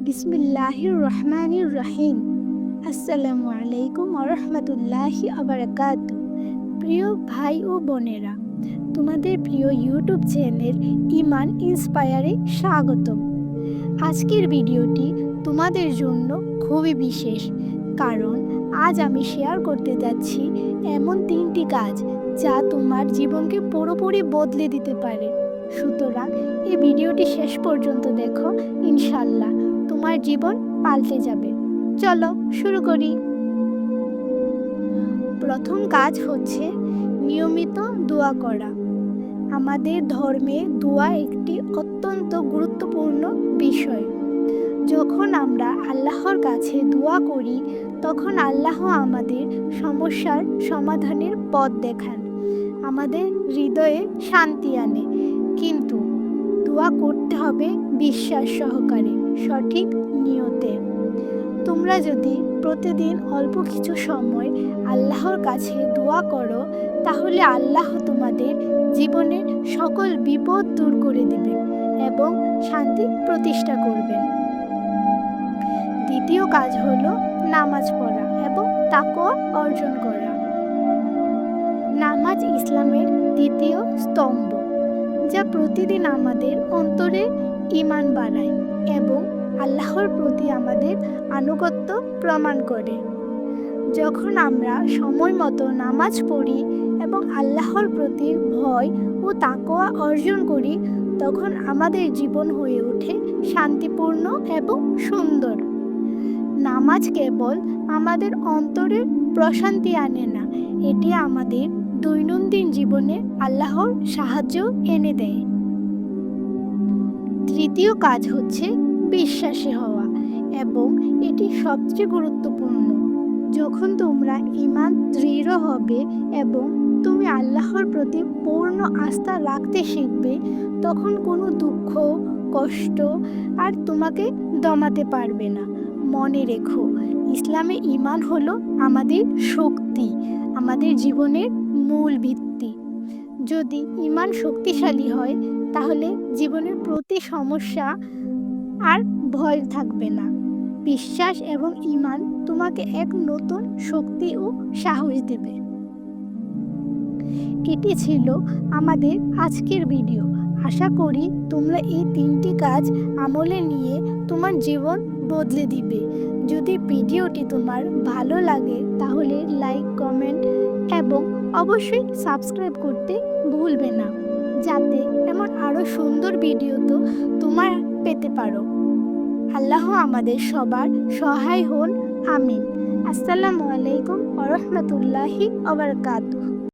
বিসমিল্লাহির রহমানির রহিম। আসসালামু আলাইকুম ওয়া রাহমাতুল্লাহি ওয়া বারাকাতুহু। প্রিয় ভাই ও বোনেরা, তোমাদের প্রিয় ইউটিউব চ্যানেল ইমান ইন্সপায়ারে স্বাগতম। আজকের ভিডিওটি তোমাদের জন্য খুবই বিশেষ, কারণ আজ আমি শেয়ার করতে যাচ্ছি এমন 3টি কাজ যা তোমার জীবনকে পুরোপুরি বদলে দিতে পারে। সুতরাং এই ভিডিওটি শেষ পর্যন্ত দেখো, ইনশাল্লাহ তোমার জীবন পাল্টে যাবে। চলো শুরু করি। প্রথম কাজ হচ্ছে নিয়মিত দোয়া করা। আমাদের ধর্মে দোয়া একটি অত্যন্ত গুরুত্বপূর্ণ বিষয়। যখন আমরা আল্লাহর কাছে দোয়া করি, তখন আল্লাহ আমাদের সমস্যার সমাধানের পথ দেখান, আমাদের হৃদয়ে শান্তি আনে। কিন্তু দোয়া করতে হবে বিশ্বাস সহকারে, সঠিক নিয়তে। তোমরা যদি প্রতিদিন অল্প কিছু সময় আল্লাহর কাছে দোয়া করো, তাহলে আল্লাহ তোমাদের জীবনের সকল বিপদ দূর করে দিবেন এবং শান্তি প্রতিষ্ঠা করবেন। দ্বিতীয় কাজ হলো নামাজ পড়া এবং তাকওয়া অর্জন করা। নামাজ ইসলামের দ্বিতীয় স্তম্ভ, যা প্রতিদিন আমাদের অন্তরে ঈমান বাড়ায় এবং আল্লাহর প্রতি আমাদের আনুগত্য প্রমাণ করে। যখন আমরা সময় মতো নামাজ পড়ি এবং আল্লাহর প্রতি ভয় ও তাকওয়া অর্জন করি, তখন আমাদের জীবন হয়ে ওঠে শান্তিপূর্ণ এবং সুন্দর। নামাজ কেবল আমাদের অন্তরের প্রশান্তি আনে না, এটি আমাদের দৈনন্দিন জীবনে আল্লাহর সাহায্য এনে দেয়। তৃতীয় কাজ হচ্ছে বিশ্বাসী হওয়া, এবং এটি সবচেয়ে গুরুত্বপূর্ণ। যখন তোমরা ঈমান দৃঢ় হবে এবং তুমি আল্লাহর প্রতি পূর্ণ আস্থা রাখতে শিখবে, তখন কোনো দুঃখ, কষ্ট আর তোমাকে দমাতে পারবে না। মনে রেখো, ইসলামে ঈমান হলো আমাদের শক্তি, আমাদের জীবনের মূল ভিত্তি। যদি ঈমান শক্তিশালী হয়, তাহলে জীবনের প্রতি সমস্যা আর ভয় থাকবে না। বিশ্বাস এবং ঈমান তোমাকে এক নতুন শক্তি ও সাহস দেবে। এটি ছিল আমাদের আজকের ভিডিও। আশা করি তোমরা এই 3টি কাজ আমলে নিয়ে তোমার জীবন বদলে দিবে। যদি ভিডিওটি তোমার ভালো লাগে, তাহলে লাইক, কমেন্ট এবং অবশ্যই সাবস্ক্রাইব করতে ভুলবে না, যাতে এমন আরও সুন্দর ভিডিও তো তোমার পেতে পারো। আল্লাহ আমাদের সবার সহায় হন, আমিন। আসসালামু আলাইকুম ওয়া রাহমাতুল্লাহি ওয়া বারাকাতুহু।